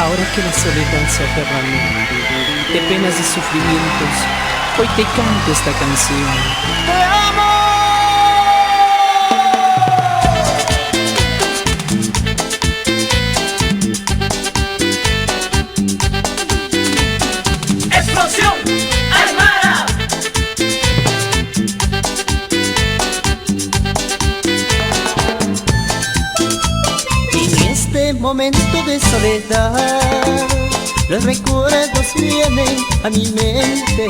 Ahora que la soledad se aferra a mí, de penas y sufrimientos, hoy te canto esta canción. ¡Te amo! ¡Explosión Aymara! En este momento de soledad, los recuerdos vienen a mi mente,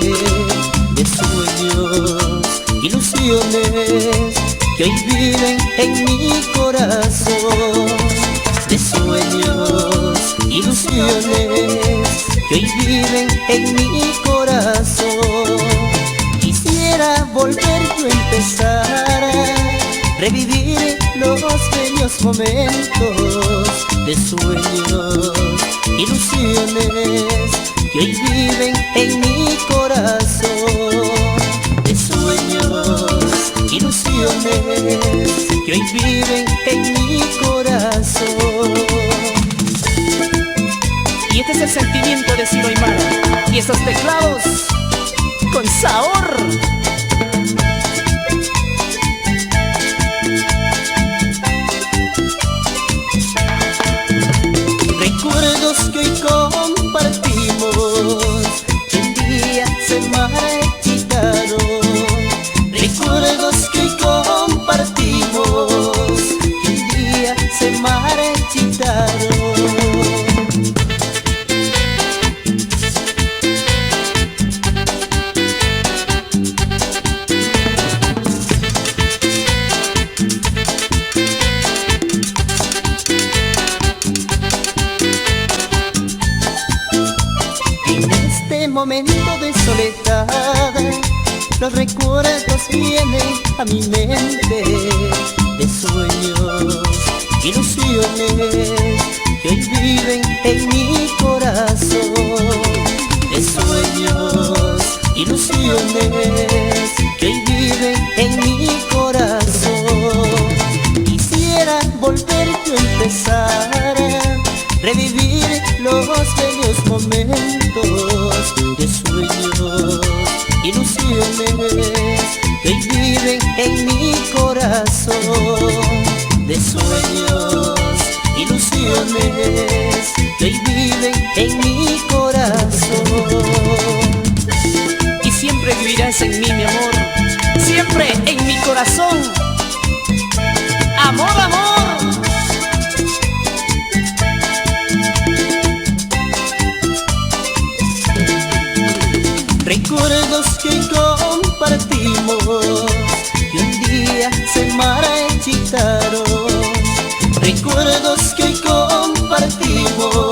de sueños, ilusiones que hoy viven en mi corazón. De sueños, ilusiones que hoy viven en mi corazón. Quisiera volver yo a empezar a revivir los bellos momentos de sueños, ilusiones que hoy viven en mi corazón. De sueños, ilusiones que hoy viven en mi corazón. Y este es el sentimiento de Ciro Aymara y estos teclados con sabor. Recuerdos que hoy compartimos, que un día se marchitaron. Recuerdos que hoy compartimos, que un día se marchitaron. Momento de soledad, los recuerdos vienen a mi mente, de sueños, ilusiones que hoy viven en mi corazón. De sueños, ilusiones que hoy viven en mi corazón. Quisiera volver yo a empezar a revivir los bellos momentos de sueños, ilusiones que hoy viven en mi corazón. De sueños, ilusiones que hoy viven en mi corazón. Y siempre vivirás en mí, mi amor, siempre en mi corazón. Amor, amor. Recuerdos que hoy compartimos, que un día se marchitaron. Recuerdos que hoy compartimos,